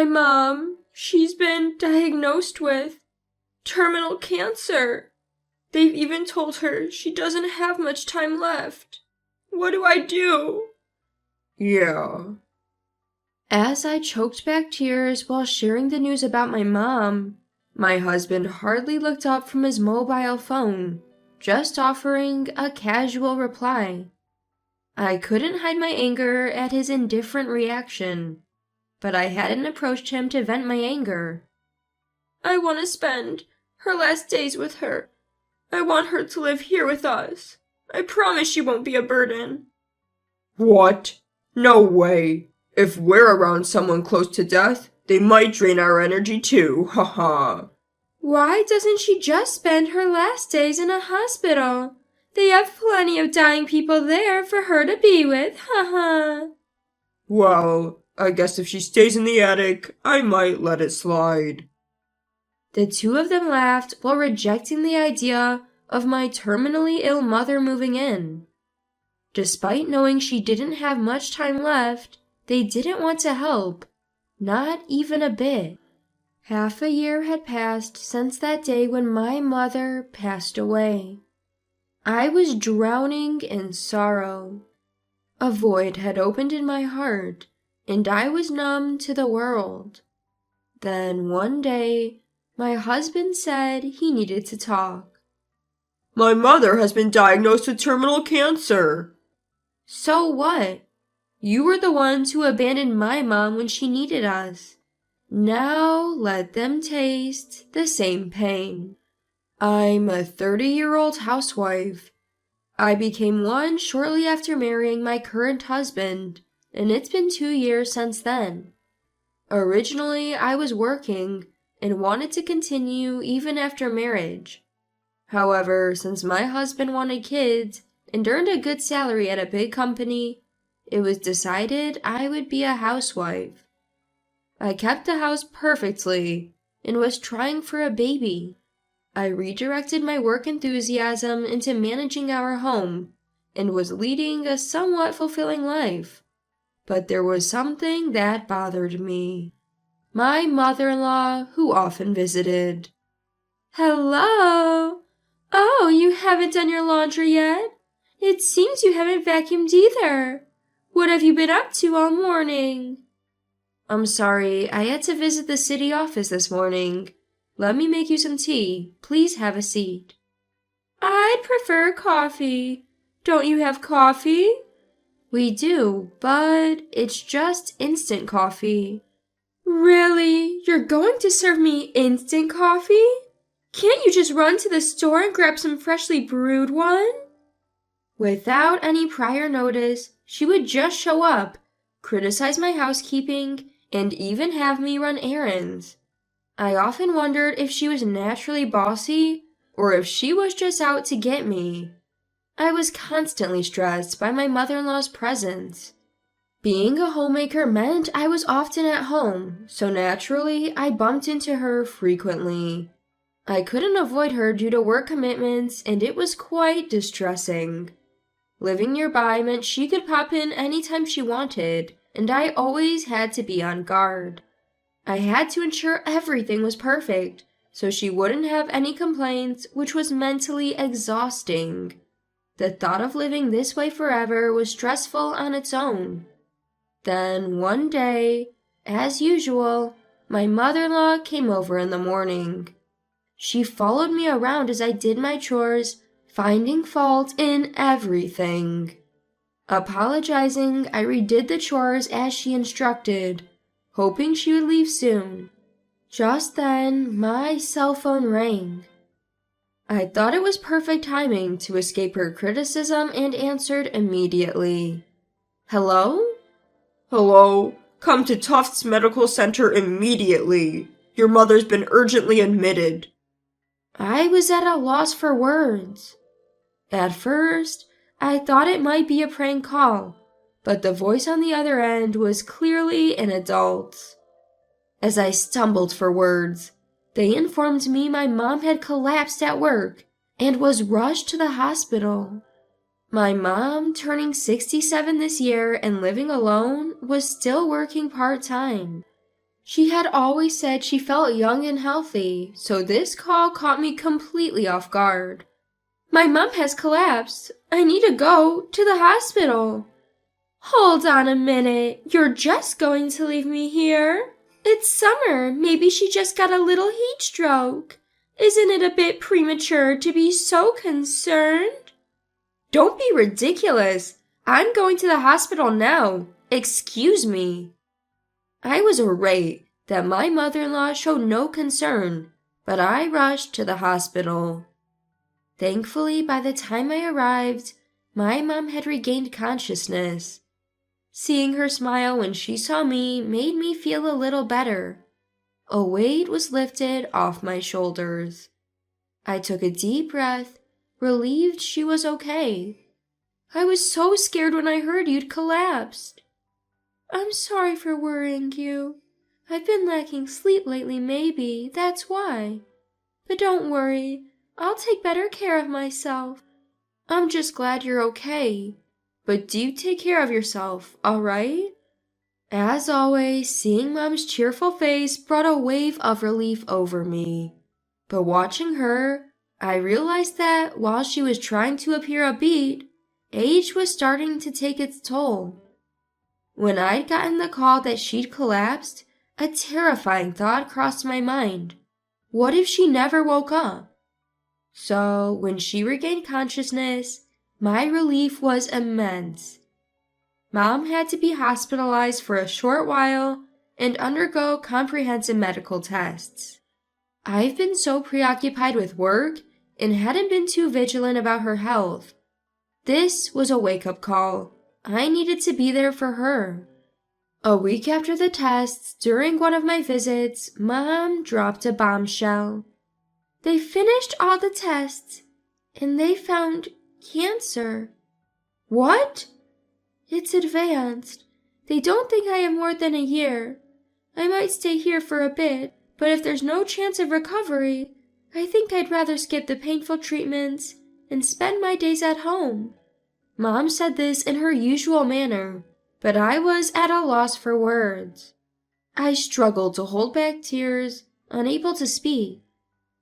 My mom, she's been diagnosed with terminal cancer. They've even told her she doesn't have much time left. What do I do? Yeah. As I choked back tears while sharing the news about my mom, my husband hardly looked up from his mobile phone, just offering a casual reply. I couldn't hide my anger at his indifferent reaction, but I hadn't approached him to vent my anger. I want to spend her last days with her. I want her to live here with us. I promise she won't be a burden. What? No way. If we're around someone close to death, they might drain our energy too, haha. Why doesn't she just spend her last days in a hospital? They have plenty of dying people there for her to be with, haha. Well, I guess if she stays in the attic, I might let it slide. The two of them laughed while rejecting the idea of my terminally ill mother moving in. Despite knowing she didn't have much time left, they didn't want to help, not even a bit. Half a year had passed since that day when my mother passed away. I was drowning in sorrow. A void had opened in my heart, and I was numb to the world. Then one day, my husband said he needed to talk. My mother has been diagnosed with terminal cancer. So what? You were the ones who abandoned my mom when she needed us. Now let them taste the same pain. I'm a 30-year-old housewife. I became one shortly after marrying my current husband, and it's been 2 years since then. Originally, I was working and wanted to continue even after marriage. However, since my husband wanted kids and earned a good salary at a big company, it was decided I would be a housewife. I kept the house perfectly and was trying for a baby. I redirected my work enthusiasm into managing our home and was leading a somewhat fulfilling life. But there was something that bothered me. My mother-in-law, who often visited. Hello? Oh, you haven't done your laundry yet? It seems you haven't vacuumed either. What have you been up to all morning? I'm sorry, I had to visit the city office this morning. Let me make you some tea. Please have a seat. I'd prefer coffee. Don't you have coffee? We do, but it's just instant coffee. Really? You're going to serve me instant coffee? Can't you just run to the store and grab some freshly brewed one? Without any prior notice, she would just show up, criticize my housekeeping, and even have me run errands. I often wondered if she was naturally bossy or if she was just out to get me. I was constantly stressed by my mother-in-law's presence. Being a homemaker meant I was often at home, so naturally I bumped into her frequently. I couldn't avoid her due to work commitments, and it was quite distressing. Living nearby meant she could pop in anytime she wanted, and I always had to be on guard. I had to ensure everything was perfect, so she wouldn't have any complaints, which was mentally exhausting. The thought of living this way forever was stressful on its own. Then one day, as usual, my mother-in-law came over in the morning. She followed me around as I did my chores, finding fault in everything. Apologizing, I redid the chores as she instructed, hoping she would leave soon. Just then, my cell phone rang. I thought it was perfect timing to escape her criticism and answered immediately. Hello? Hello. Come to Tufts Medical Center immediately. Your mother's been urgently admitted. I was at a loss for words. At first, I thought it might be a prank call, but the voice on the other end was clearly an adult's. As I stumbled for words, they informed me my mom had collapsed at work and was rushed to the hospital. My mom, turning 67 this year and living alone, was still working part-time. She had always said she felt young and healthy, so this call caught me completely off guard. My mom has collapsed. I need to go to the hospital. Hold on a minute. You're just going to leave me here? It's summer. Maybe she just got a little heat stroke. Isn't it a bit premature to be so concerned? Don't be ridiculous. I'm going to the hospital now. Excuse me. I was irate that my mother-in-law showed no concern, but I rushed to the hospital. Thankfully, by the time I arrived, my mom had regained consciousness. Seeing her smile when she saw me made me feel a little better. A weight was lifted off my shoulders. I took a deep breath, relieved she was okay. I was so scared when I heard you'd collapsed. I'm sorry for worrying you. I've been lacking sleep lately, maybe, that's why. But don't worry, I'll take better care of myself. I'm just glad you're okay. But do take care of yourself, all right? As always, seeing Mom's cheerful face brought a wave of relief over me. But watching her, I realized that while she was trying to appear upbeat, age was starting to take its toll. When I'd gotten the call that she'd collapsed, a terrifying thought crossed my mind. What if she never woke up? So, when she regained consciousness, my relief was immense. Mom had to be hospitalized for a short while and undergo comprehensive medical tests. I've been so preoccupied with work and hadn't been too vigilant about her health. This was a wake-up call. I needed to be there for her. A week after the tests, during one of my visits, Mom dropped a bombshell. They finished all the tests, and they found cancer. What? It's advanced. They don't think I have more than a year. I might stay here for a bit, but if there's no chance of recovery, I think I'd rather skip the painful treatments and spend my days at home. Mom said this in her usual manner, but I was at a loss for words. I struggled to hold back tears, unable to speak,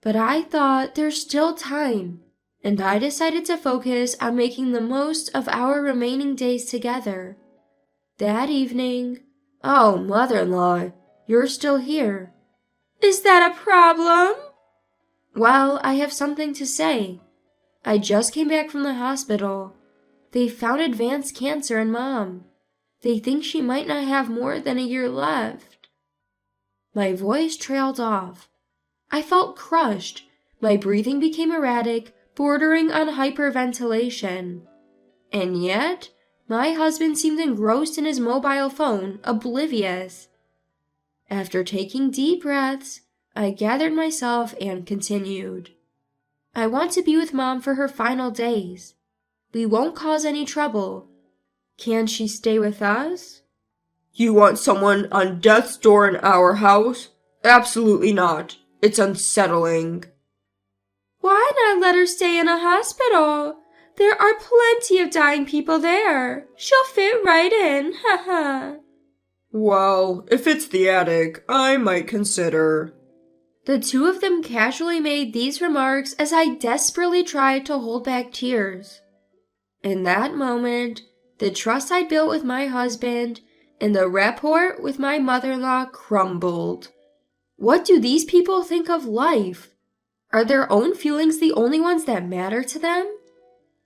but I thought there's still time, and I decided to focus on making the most of our remaining days together. That evening, oh, mother-in-law, you're still here. Is that a problem? Well, I have something to say. I just came back from the hospital. They found advanced cancer in Mom. They think she might not have more than a year left. My voice trailed off. I felt crushed. My breathing became erratic, bordering on hyperventilation. And yet, my husband seemed engrossed in his mobile phone, oblivious. After taking deep breaths, I gathered myself and continued. I want to be with Mom for her final days. We won't cause any trouble. Can she stay with us? You want someone on death's door in our house? Absolutely not. It's unsettling. Why not let her stay in a hospital? There are plenty of dying people there. She'll fit right in, haha. Well, if it's the attic, I might consider. The two of them casually made these remarks as I desperately tried to hold back tears. In that moment, the trust I'd built with my husband and the rapport with my mother-in-law crumbled. What do these people think of life? Are their own feelings the only ones that matter to them?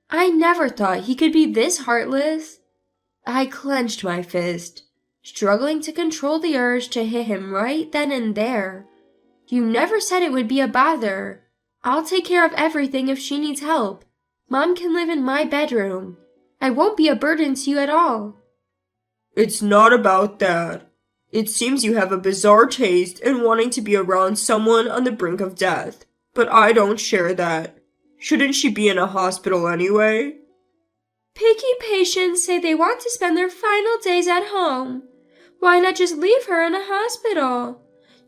I never thought he could be this heartless. I clenched my fist, struggling to control the urge to hit him right then and there. You never said it would be a bother. I'll take care of everything if she needs help. Mom can live in my bedroom. I won't be a burden to you at all. It's not about that. It seems you have a bizarre taste in wanting to be around someone on the brink of death, but I don't share that. Shouldn't she be in a hospital anyway? Picky patients say they want to spend their final days at home. Why not just leave her in a hospital?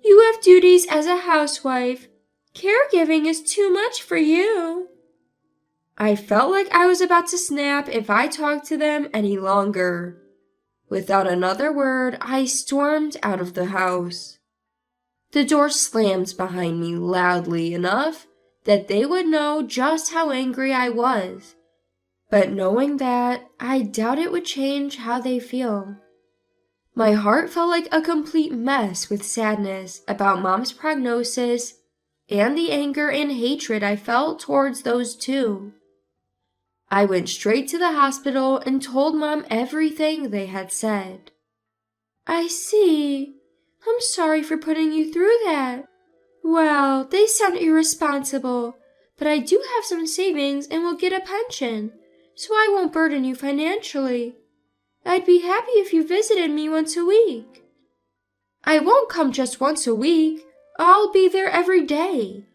You have duties as a housewife. Caregiving is too much for you. I felt like I was about to snap if I talked to them any longer. Without another word, I stormed out of the house. The door slammed behind me loudly enough that they would know just how angry I was. But knowing that, I doubt it would change how they feel. My heart felt like a complete mess with sadness about Mom's prognosis and the anger and hatred I felt towards those two. I went straight to the hospital and told Mom everything they had said. I see. I'm sorry for putting you through that. Well, they sound irresponsible, but I do have some savings and will get a pension, so I won't burden you financially. I'd be happy if you visited me once a week. I won't come just once a week. I'll be there every day.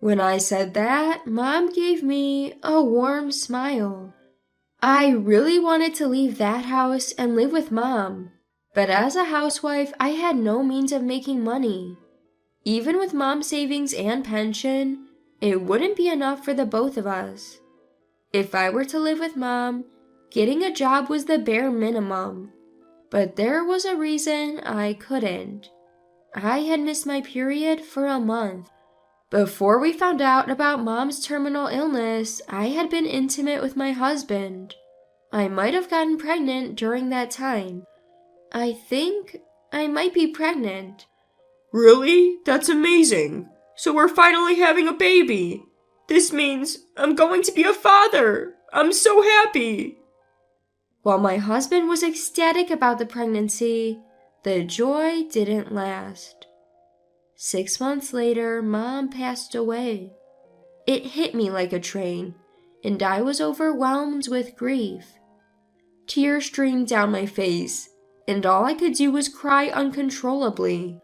When I said that, Mom gave me a warm smile. I really wanted to leave that house and live with Mom, but as a housewife, I had no means of making money. Even with Mom's savings and pension, it wouldn't be enough for the both of us. If I were to live with Mom, getting a job was the bare minimum, but there was a reason I couldn't. I had missed my period for a month. Before we found out about Mom's terminal illness, I had been intimate with my husband. I might have gotten pregnant during that time. I think I might be pregnant. Really? That's amazing. So we're finally having a baby. This means I'm going to be a father. I'm so happy. While my husband was ecstatic about the pregnancy, the joy didn't last. 6 months later, Mom passed away. It hit me like a train, and I was overwhelmed with grief. Tears streamed down my face, and all I could do was cry uncontrollably.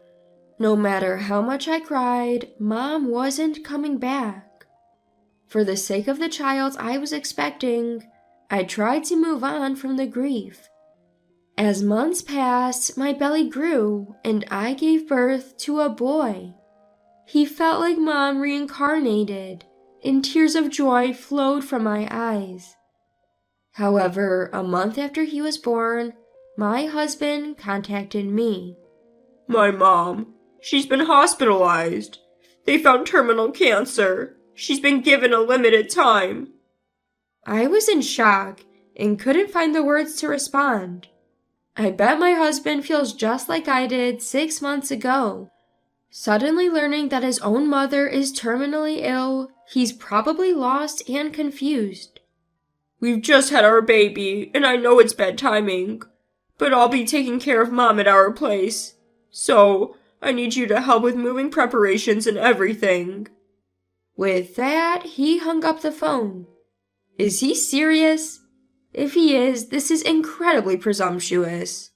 No matter how much I cried, Mom wasn't coming back. For the sake of the child I was expecting, I tried to move on from the grief. As months passed, my belly grew, and I gave birth to a boy. He felt like Mom reincarnated, and tears of joy flowed from my eyes. However, a month after he was born, my husband contacted me. My mom, she's been hospitalized. They found terminal cancer. She's been given a limited time. I was in shock and couldn't find the words to respond. I bet my husband feels just like I did 6 months ago. Suddenly learning that his own mother is terminally ill, he's probably lost and confused. We've just had our baby, and I know it's bad timing, but I'll be taking care of Mom at our place. So, I need you to help with moving preparations and everything. With that, he hung up the phone. Is he serious? If he is, this is incredibly presumptuous.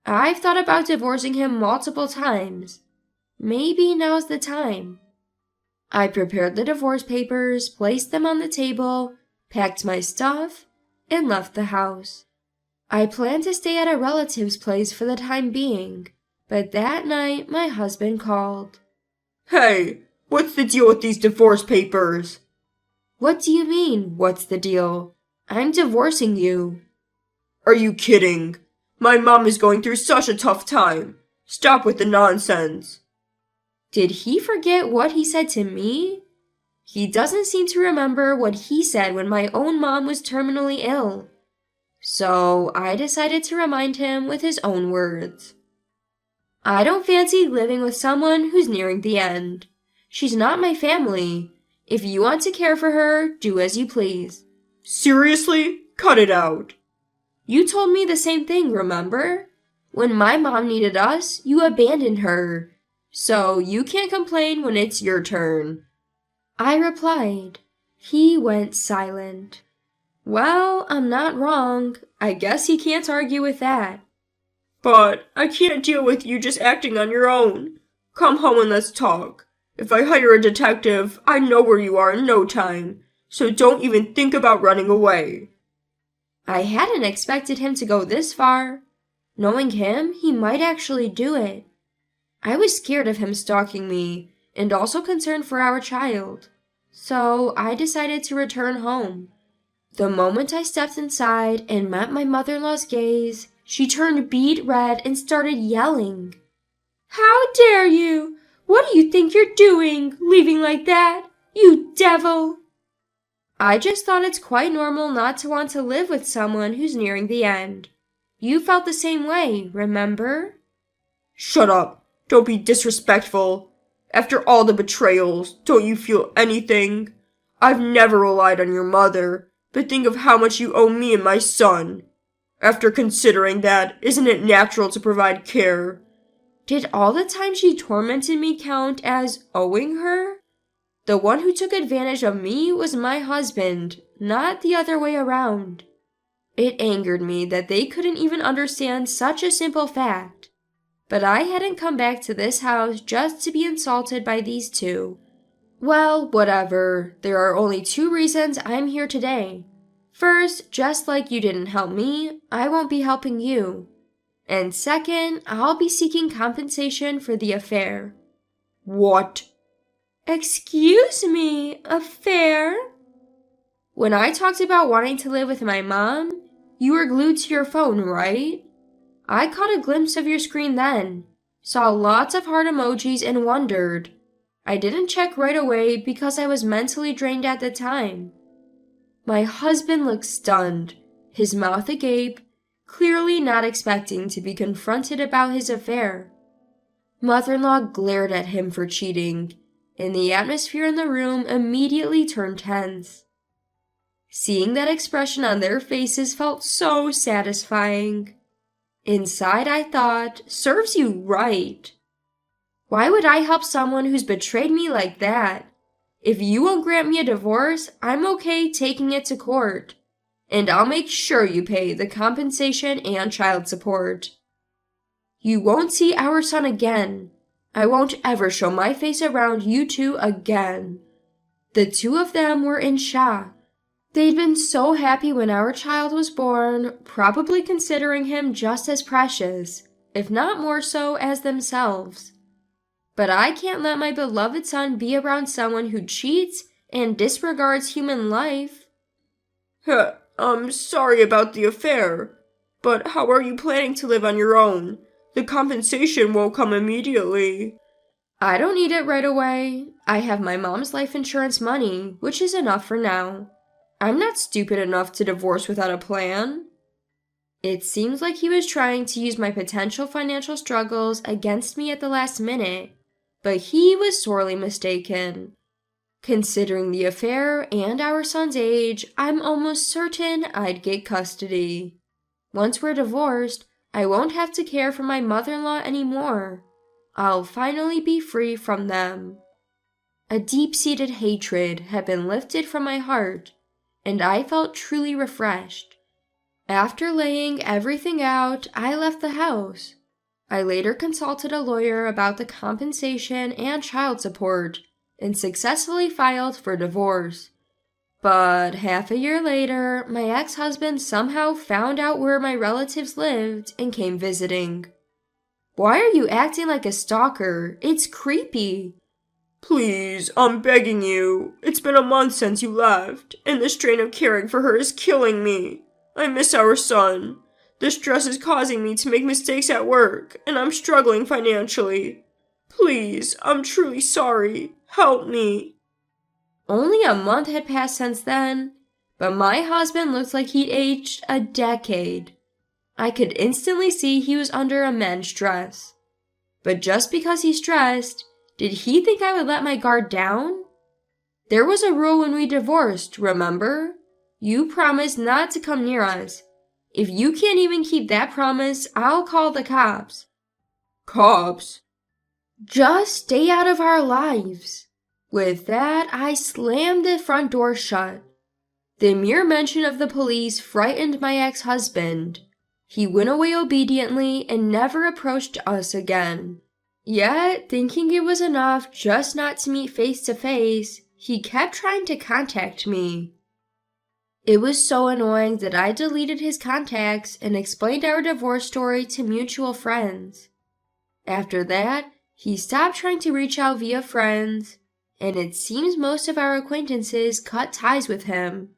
I've thought about divorcing him multiple times. Maybe now's the time. I prepared the divorce papers, placed them on the table, packed my stuff, and left the house. I planned to stay at a relative's place for the time being, but that night my husband called. Hey, what's the deal with these divorce papers? What do you mean, what's the deal? I'm divorcing you. Are you kidding? My mom is going through such a tough time. Stop with the nonsense. Did he forget what he said to me? He doesn't seem to remember what he said when my own mom was terminally ill. So I decided to remind him with his own words. I don't fancy living with someone who's nearing the end. She's not my family. If you want to care for her, do as you please. Seriously? Cut it out. You told me the same thing, remember? When my mom needed us, you abandoned her. So you can't complain when it's your turn. I replied. He went silent. Well, I'm not wrong. I guess he can't argue with that. But I can't deal with you just acting on your own. Come home and let's talk. If I hire a detective, I know where you are in no time. So don't even think about running away. I hadn't expected him to go this far. Knowing him, he might actually do it. I was scared of him stalking me, and also concerned for our child. So I decided to return home. The moment I stepped inside and met my mother-in-law's gaze, she turned beet red and started yelling. How dare you? What do you think you're doing, leaving like that? You devil! I just thought it's quite normal not to want to live with someone who's nearing the end. You felt the same way, remember? Shut up. Don't be disrespectful. After all the betrayals, don't you feel anything? I've never relied on your mother, but think of how much you owe me and my son. After considering that, isn't it natural to provide care? Did all the time she tormented me count as owing her? The one who took advantage of me was my husband, not the other way around. It angered me that they couldn't even understand such a simple fact. But I hadn't come back to this house just to be insulted by these two. Well, whatever. There are only 2 reasons I'm here today. First, just like you didn't help me, I won't be helping you. And second, I'll be seeking compensation for the affair. What? Excuse me, affair? When I talked about wanting to live with my mom, you were glued to your phone, right? I caught a glimpse of your screen then, saw lots of heart emojis and wondered. I didn't check right away because I was mentally drained at the time. My husband looked stunned, his mouth agape, clearly not expecting to be confronted about his affair. Mother-in-law glared at him for cheating, and the atmosphere in the room immediately turned tense. Seeing that expression on their faces felt so satisfying. Inside I thought, serves you right. Why would I help someone who's betrayed me like that? If you won't grant me a divorce, I'm okay taking it to court. And I'll make sure you pay the compensation and child support. You won't see our son again. I won't ever show my face around you two again. The 2 of them were in shock. They'd been so happy when our child was born, probably considering him just as precious, if not more so, as themselves. But I can't let my beloved son be around someone who cheats and disregards human life. I'm sorry about the affair, but how are you planning to live on your own? The compensation won't come immediately. I don't need it right away. I have my mom's life insurance money, which is enough for now. I'm not stupid enough to divorce without a plan. It seems like he was trying to use my potential financial struggles against me at the last minute, but he was sorely mistaken. Considering the affair and our son's age, I'm almost certain I'd get custody. Once we're divorced, I won't have to care for my mother-in-law anymore. I'll finally be free from them. A deep-seated hatred had been lifted from my heart, and I felt truly refreshed. After laying everything out, I left the house. I later consulted a lawyer about the compensation and child support, and successfully filed for divorce. But half a year later, my ex-husband somehow found out where my relatives lived and came visiting. Why are you acting like a stalker? It's creepy. Please, I'm begging you. It's been a month since you left, and the strain of caring for her is killing me. I miss our son. The stress is causing me to make mistakes at work, and I'm struggling financially. Please, I'm truly sorry. Help me. Only a month had passed since then, but my husband looked like he'd aged a decade. I could instantly see he was under immense stress. But just because he stressed, did he think I would let my guard down? There was a rule when we divorced, remember? You promised not to come near us. If you can't even keep that promise, I'll call the cops. Cops? Just stay out of our lives. With that, I slammed the front door shut. The mere mention of the police frightened my ex-husband. He went away obediently and never approached us again. Yet, thinking it was enough just not to meet face to face, he kept trying to contact me. It was so annoying that I deleted his contacts and explained our divorce story to mutual friends. After that, he stopped trying to reach out via friends, and it seems most of our acquaintances cut ties with him.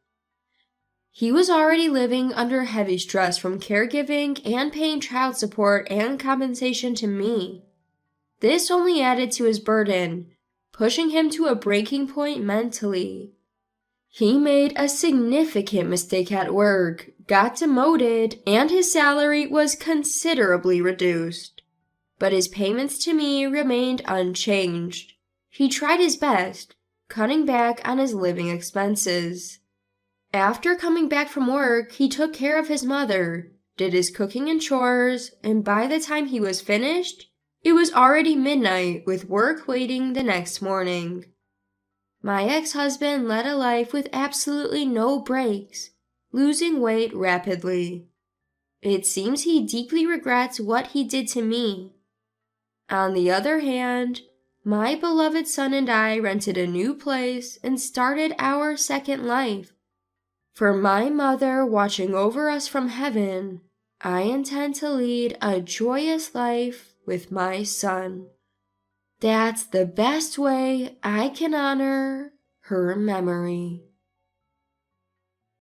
He was already living under heavy stress from caregiving and paying child support and compensation to me. This only added to his burden, pushing him to a breaking point mentally. He made a significant mistake at work, got demoted, and his salary was considerably reduced. But his payments to me remained unchanged. He tried his best, cutting back on his living expenses. After coming back from work, he took care of his mother, did his cooking and chores, and by the time he was finished, it was already midnight with work waiting the next morning. My ex-husband led a life with absolutely no breaks, losing weight rapidly. It seems he deeply regrets what he did to me. On the other hand, my beloved son and I rented a new place and started our second life. For my mother watching over us from heaven, I intend to lead a joyous life with my son. That's the best way I can honor her memory.